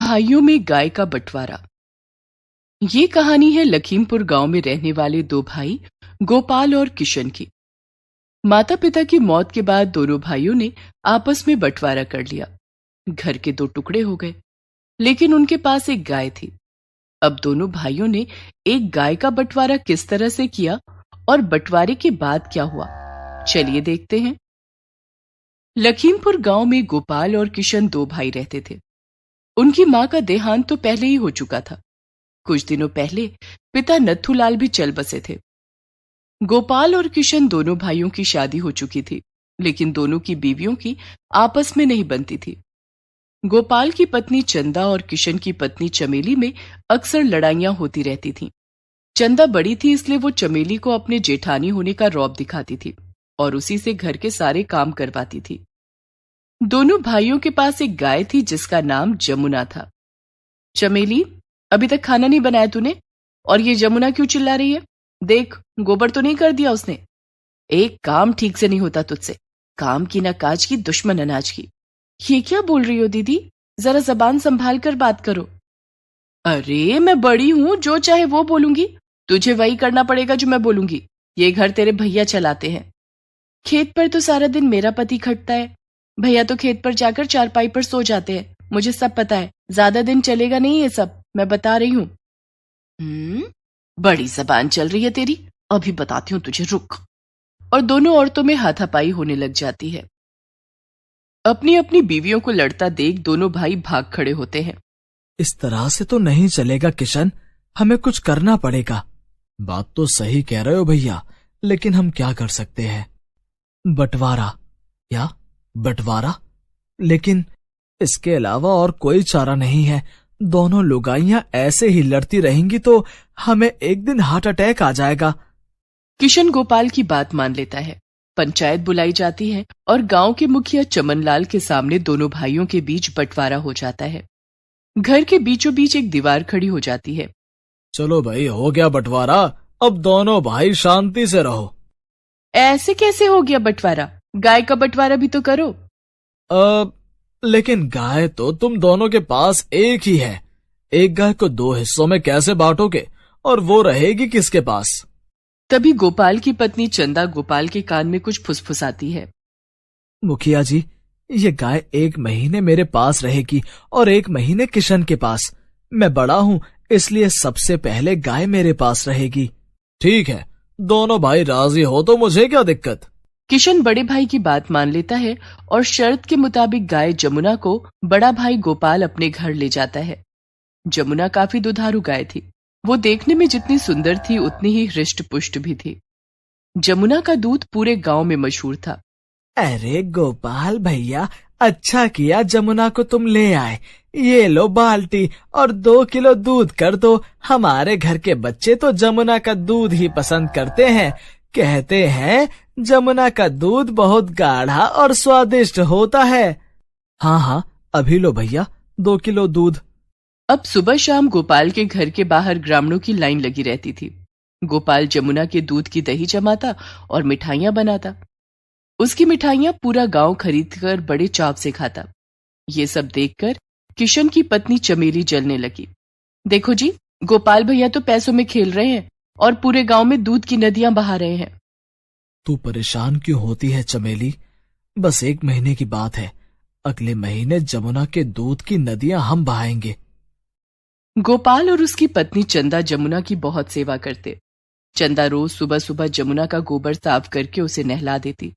भाइयों में गाय का बंटवारा। ये कहानी है लखीमपुर गांव में रहने वाले दो भाई गोपाल और किशन की। माता पिता की मौत के बाद दोनों भाइयों ने आपस में बंटवारा कर लिया। घर के दो टुकड़े हो गए, लेकिन उनके पास एक गाय थी। अब दोनों भाइयों ने एक गाय का बंटवारा किस तरह से किया और बंटवारे के बाद क्या हुआ, चलिए देखते हैं। लखीमपुर गांव में गोपाल और किशन दो भाई रहते थे। उनकी मां का देहांत तो पहले ही हो चुका था। कुछ दिनों पहले पिता नथुलाल भी चल बसे थे। गोपाल और किशन दोनों भाइयों की शादी हो चुकी थी, लेकिन दोनों की बीवियों की आपस में नहीं बनती थी। गोपाल की पत्नी चंदा और किशन की पत्नी चमेली में अक्सर लड़ाइयां होती रहती थीं। चंदा बड़ी थी, इसलिए वो चमेली को अपने जेठानी होने का रौब दिखाती थी और उसी से घर के सारे काम करवाती थी। दोनों भाइयों के पास एक गाय थी जिसका नाम जमुना था। चमेली, अभी तक खाना नहीं बनाया तूने? और ये जमुना क्यों चिल्ला रही है? देख, गोबर तो नहीं कर दिया उसने। एक काम ठीक से नहीं होता तुझसे। काम की ना काज की, दुश्मन अनाज की। ये क्या बोल रही हो दीदी? जरा जबान संभाल कर बात करो। अरे मैं बड़ी हूं, जो चाहे वो बोलूंगी। तुझे वही करना पड़ेगा जो मैं बोलूंगी। ये घर तेरे भैया चलाते हैं। खेत पर तो सारा दिन मेरा पति खटता है। भैया तो खेत पर जाकर चारपाई पर सो जाते हैं। मुझे सब पता है। ज्यादा दिन चलेगा नहीं ये सब, मैं बता रही हूँ। बड़ी जबान चल रही है तेरी, अभी बताती हूँ तुझे, रुक। और दोनों औरतों में हाथापाई होने लग जाती है। अपनी अपनी बीवियों को लड़ता देख दोनों भाई भाग खड़े होते हैं। इस तरह से तो नहीं चलेगा किशन, हमें कुछ करना पड़ेगा। बात तो सही कह रहे हो भैया, लेकिन हम क्या कर सकते हैं? बंटवारा या बंटवारा? लेकिन इसके अलावा और कोई चारा नहीं है। दोनों लुगाइयां ऐसे ही लड़ती रहेंगी तो हमें एक दिन हार्ट अटैक आ जाएगा। किशन गोपाल की बात मान लेता है। पंचायत बुलाई जाती है और गांव के मुखिया चमनलाल के सामने दोनों भाइयों के बीच बंटवारा हो जाता है। घर के बीचों बीच एक दीवार खड़ी हो जाती है। चलो भाई, हो गया बंटवारा, अब दोनों भाई शांति से रहो। ऐसे कैसे हो गया बंटवारा? गाय का बंटवारा भी तो करो। लेकिन गाय तो तुम दोनों के पास एक ही है। एक गाय को दो हिस्सों में कैसे बांटोगे? और वो रहेगी किसके पास? तभी गोपाल की पत्नी चंदा गोपाल के कान में कुछ फुसफुसाती है। मुखिया जी, ये गाय 1 महीने मेरे पास रहेगी और 1 महीने किशन के पास। मैं बड़ा हूँ, इसलिए सबसे पहले गाय मेरे पास रहेगी। ठीक है, दोनों भाई राजी हो तो मुझे क्या दिक्कत। किशन बड़े भाई की बात मान लेता है और शर्त के मुताबिक गाय जमुना को बड़ा भाई गोपाल अपने घर ले जाता है। जमुना काफी दुधारू गाय थी। वो देखने में जितनी सुंदर थी उतनी ही हृष्ट पुष्ट भी थी। जमुना का दूध पूरे गांव में मशहूर था। अरे गोपाल भैया, अच्छा किया जमुना को तुम ले आए। ये लो बाल्टी और 2 किलो दूध कर दो। हमारे घर के बच्चे तो जमुना का दूध ही पसंद करते हैं। कहते हैं जमुना का दूध बहुत गाढ़ा और स्वादिष्ट होता है। हाँ हाँ, अभी लो भैया 2 किलो दूध। अब सुबह शाम गोपाल के घर के बाहर ग्रामीणों की लाइन लगी रहती थी। गोपाल जमुना के दूध की दही जमाता और मिठाइयां बनाता। उसकी मिठाइयां पूरा गांव खरीदकर बड़े चाव से खाता। ये सब देखकर किशन की पत्नी चमेली जलने लगी। देखो जी, गोपाल भैया तो पैसों में खेल रहे हैं और पूरे गांव में दूध की नदियां बहा रहे हैं। तू परेशान क्यों होती है चमेली? बस 1 महीने की बात है। अगले महीने जमुना के दूध की नदियां हम बहाएंगे। गोपाल और उसकी पत्नी चंदा जमुना की बहुत सेवा करते। चंदा रोज सुबह सुबह जमुना का गोबर साफ करके उसे नहला देती।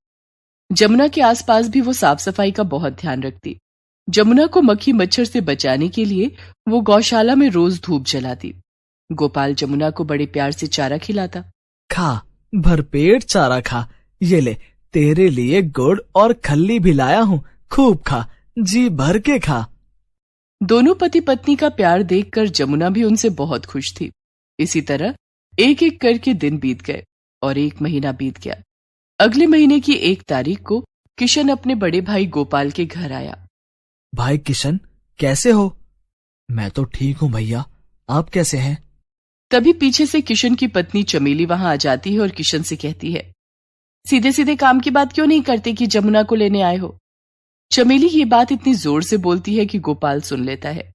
जमुना के आसपास भी वो साफ सफाई का बहुत ध्यान रखती। जमुना को मक्खी मच्छर से बचाने के लिए वो गौशाला में रोज धूप जलाती। गोपाल जमुना को बड़े प्यार से चारा खिलाता। खा, भरपेट चारा खा। ये ले, तेरे लिए गुड़ और खल्ली भी लाया हूँ। खूब खा, जी भर के खा। दोनों पति पत्नी का प्यार देखकर जमुना भी उनसे बहुत खुश थी। इसी तरह एक एक करके दिन बीत गए और 1 महीना बीत गया। अगले महीने की 1 तारीख को किशन अपने बड़े भाई गोपाल के घर आया। भाई किशन, कैसे हो? मैं तो ठीक हूँ भैया, आप कैसे हैं? तभी पीछे से किशन की पत्नी चमेली वहां आ जाती है और किशन से कहती है, सीधे सीधे काम की बात क्यों नहीं करते कि जमुना को लेने आए हो? चमेली ये बात इतनी जोर से बोलती है कि गोपाल सुन लेता है।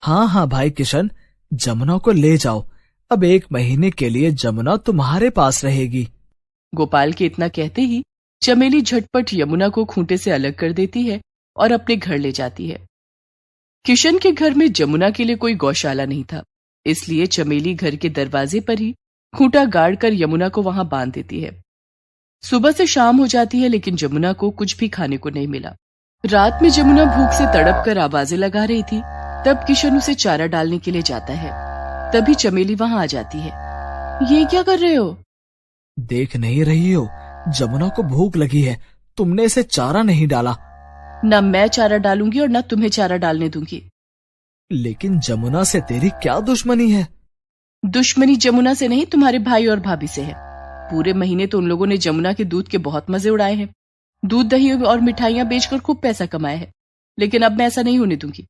हाँ हाँ भाई किशन, जमुना को ले जाओ। अब 1 महीने के लिए जमुना तुम्हारे पास रहेगी। गोपाल के इतना कहते ही चमेली झटपट यमुना को खूंटे से अलग कर देती है और अपने घर ले जाती है। किशन के घर में जमुना के लिए कोई गौशाला नहीं था, इसलिए चमेली घर के दरवाजे पर ही खूंटा गाड़ कर यमुना को वहां बांध देती है। सुबह से शाम हो जाती है लेकिन जमुना को कुछ भी खाने को नहीं मिला। रात में जमुना भूख से तड़प कर आवाजें लगा रही थी, तब किशन उसे चारा डालने के लिए जाता है। तभी चमेली वहां आ जाती है। ये क्या कर रहे हो? देख नहीं रही हो, जमुना को भूख लगी है, तुमने इसे चारा नहीं डाला। न मैं चारा डालूंगी और न तुम्हें चारा डालने दूंगी। लेकिन जमुना से तेरी क्या दुश्मनी है? दुश्मनी जमुना से नहीं, तुम्हारे भाई और भाभी से है। पूरे महीने तो उन लोगों ने जमुना के दूध के बहुत मजे उड़ाए हैं, दूध दही और मिठाइयां बेचकर खूब पैसा कमाया है, लेकिन अब मैं ऐसा नहीं होने दूंगी।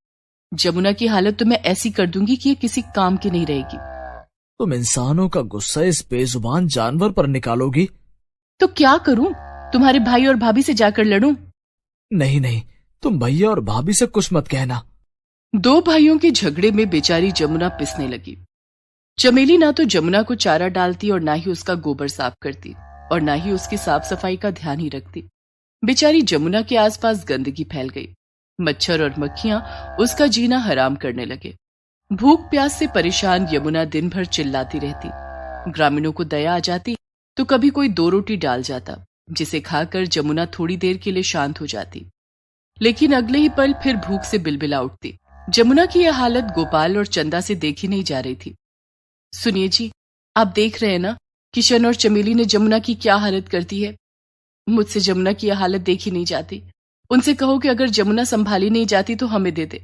जमुना की हालत तो मैं ऐसी कर दूंगी कि ये किसी काम की नहीं रहेगी। तुम इंसानों का गुस्सा इस बेजुबान जानवर पर निकालोगी? तो क्या करूं? तुम्हारे भाई और भाभी से जाकर लड़ूं? नहीं नहीं, तुम भैया और भाभी से कुछ मत कहना। 2 भाइयों के झगड़े में बेचारी जमुना पिसने लगी। चमेली ना तो जमुना को चारा डालती और ना ही उसका गोबर साफ करती और ना ही उसकी साफ सफाई का ध्यान ही रखती। बेचारी जमुना के आसपास गंदगी फैल गई। मच्छर और मक्खियां उसका जीना हराम करने लगे। भूख प्यास से परेशान यमुना दिन भर चिल्लाती रहती। ग्रामीणों को दया आ जाती तो कभी कोई 2 रोटी डाल जाता, जिसे खाकर जमुना थोड़ी देर के लिए शांत हो जाती, लेकिन अगले ही पल फिर भूख से बिलबिला उठती। जमुना की यह हालत गोपाल और चंदा से देखी नहीं जा रही थी। सुनिए जी, आप देख रहे हैं ना, किशन और चमेली ने जमुना की क्या हालत कर दी है। मुझसे जमुना की यह हालत देखी नहीं जाती। उनसे कहो कि अगर जमुना संभाली नहीं जाती तो हमें दे दे।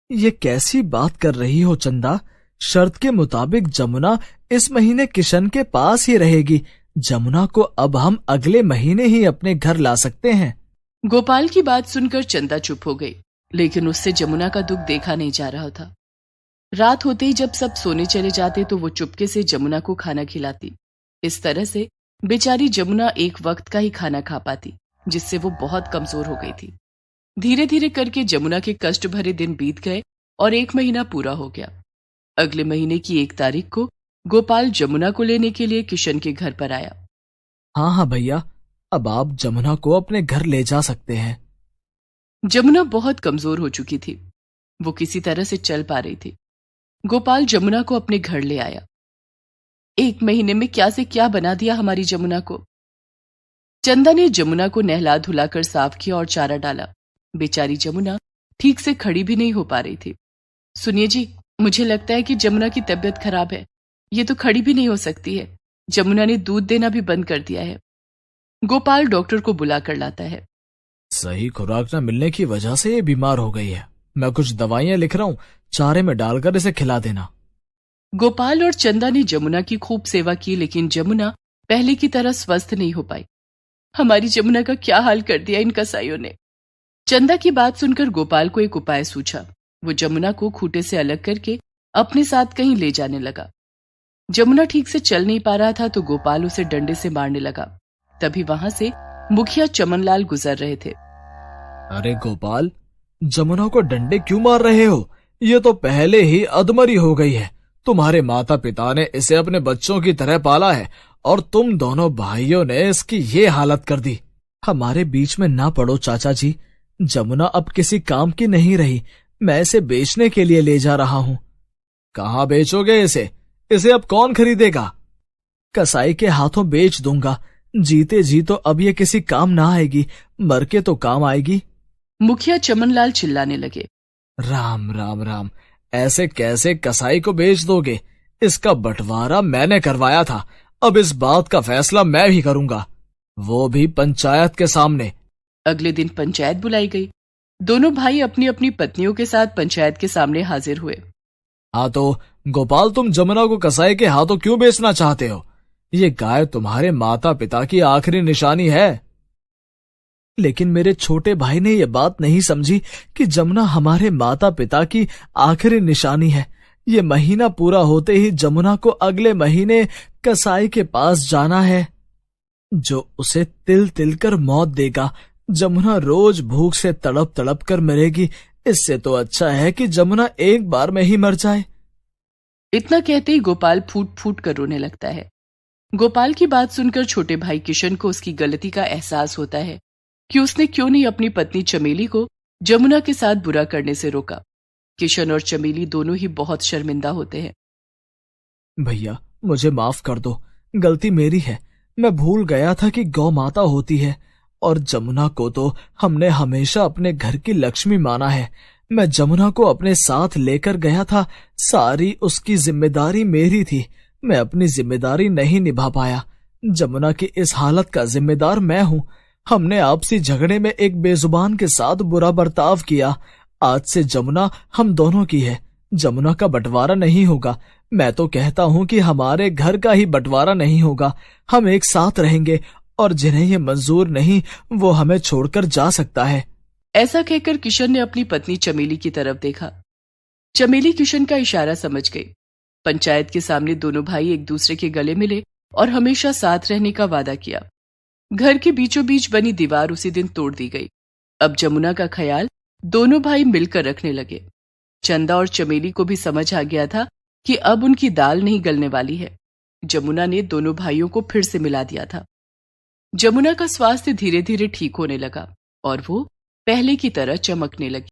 ये कैसी बात कर रही हो चंदा? शर्त के मुताबिक जमुना इस महीने किशन के पास ही रहेगी। जमुना को अब हम अगले महीने ही अपने घर ला सकते हैं। गोपाल की बात सुनकर चंदा चुप हो गई, लेकिन उससे जमुना का दुख देखा नहीं जा रहा था। रात होते ही जब सब सोने चले जाते तो वो चुपके से जमुना को खाना खिलाती। इस तरह से बेचारी जमुना एक वक्त का ही खाना खा पाती, जिससे वो बहुत कमजोर हो गई थी। धीरे धीरे करके जमुना के कष्ट भरे दिन बीत गए और 1 महीना पूरा हो गया। अगले महीने की 1 तारीख को गोपाल जमुना को लेने के लिए किशन के घर पर आया। हाँ हाँ भैया, अब आप जमुना को अपने घर ले जा सकते हैं। जमुना बहुत कमजोर हो चुकी थी, वो किसी तरह से चल पा रही थी। गोपाल जमुना को अपने घर ले आया। 1 महीने में क्या से क्या बना दिया हमारी जमुना को। चंदा ने जमुना को नहला धुलाकर साफ किया और चारा डाला। बेचारी जमुना ठीक से खड़ी भी नहीं हो पा रही थी। सुनिए जी, मुझे लगता है कि जमुना की तबीयत खराब है, ये तो खड़ी भी नहीं हो सकती है। जमुना ने दूध देना भी बंद कर दिया है। गोपाल डॉक्टर को बुलाकर लाता है। सही खुराक न मिलने की वजह से ये बीमार हो गई है। मैं कुछ दवाइयां लिख रहा हूँ, चारे में डालकर इसे खिला देना। गोपाल और चंदा ने जमुना की खूब सेवा की, लेकिन जमुना पहले की तरह स्वस्थ नहीं हो पाई। हमारी जमुना का क्या हाल कर दिया इन कसाईयों ने। चंदा की बात सुनकर गोपाल को एक उपाय सूझा। वो जमुना को खूंटे से अलग करके अपने साथ कहीं ले जाने लगा। जमुना ठीक से चल नहीं पा रहा था तो गोपाल उसे डंडे से मारने लगा। तभी वहां से मुखिया चमनलाल गुजर रहे थे। अरे गोपाल, जमुना को डंडे क्यों मार रहे हो? ये तो पहले ही अधमरी हो गई है। तुम्हारे माता पिता ने इसे अपने बच्चों की तरह पाला है और तुम दोनों भाइयों ने इसकी ये हालत कर दी। हमारे बीच में ना पड़ो चाचा जी, जमुना अब किसी काम की नहीं रही। मैं इसे बेचने के लिए ले जा रहा हूँ। कहाँ बेचोगे इसे? इसे अब कौन खरीदेगा? कसाई के हाथों बेच दूंगा। जीते जी तो अब ये किसी काम ना आएगी, मर के तो काम आएगी। मुखिया चमनलाल चिल्लाने लगे। राम राम राम, ऐसे कैसे कसाई को बेच दोगे? इसका बंटवारा मैंने करवाया था, अब इस बात का फैसला मैं भी करूंगा, वो भी पंचायत के सामने। अगले दिन पंचायत बुलाई गई। दोनों भाई अपनी अपनी पत्नियों के साथ पंचायत के सामने हाजिर हुए। हाँ तो गोपाल, तुम जमुना को कसाई के हाथों क्यों बेचना चाहते हो? ये गाय तुम्हारे माता पिता की आखिरी निशानी है। लेकिन मेरे छोटे भाई ने यह बात नहीं समझी कि जमुना हमारे माता पिता की आखिरी निशानी है। ये महीना पूरा होते ही जमुना को अगले महीने कसाई के पास जाना है, जो उसे तिल तिल कर मौत देगा। जमुना रोज भूख से तड़प तड़प कर मरेगी, इससे तो अच्छा है कि जमुना एक बार में ही मर जाए। इतना कहते ही गोपाल फूट फूट कर रोने लगता है। गोपाल की बात सुनकर छोटे भाई किशन को उसकी गलती का एहसास होता है कि उसने क्यों नहीं अपनी पत्नी चमेली को जमुना के साथ बुरा करने से रोका। किशन और चमेली दोनों ही बहुत शर्मिंदा होते हैं। भैया मुझे माफ कर दो, गलती मेरी है। मैं भूल गया था कि गौ माता होती है और जमुना को तो हमने हमेशा अपने घर की लक्ष्मी माना है। मैं जमुना को अपने साथ लेकर गया था, सारी उसकी जिम्मेदारी मेरी थी। मैं अपनी जिम्मेदारी नहीं निभा पाया। जमुना की इस हालत का जिम्मेदार मैं हूँ। हमने आपसी झगड़े में एक बेजुबान के साथ बुरा बर्ताव किया। आज से जमुना हम दोनों की है, जमुना का बंटवारा नहीं होगा। मैं तो कहता हूँ कि हमारे घर का ही बंटवारा नहीं होगा। हम एक साथ रहेंगे और जिन्हें ये मंजूर नहीं वो हमें छोड़कर जा सकता है। ऐसा कहकर किशन ने अपनी पत्नी चमेली की तरफ देखा। चमेली किशन का इशारा समझ गई। पंचायत के सामने दोनों भाई एक दूसरे के गले मिले और हमेशा साथ रहने का वादा किया। घर के बीचों बीच बनी दीवार उसी दिन तोड़ दी गई। अब जमुना का ख्याल दोनों भाई मिलकर रखने लगे। चंदा और चमेली को भी समझ आ गया था कि अब उनकी दाल नहीं गलने वाली है। जमुना ने दोनों भाइयों को फिर से मिला दिया था। जमुना का स्वास्थ्य धीरे धीरे ठीक होने लगा और वो पहले की तरह चमकने लगी।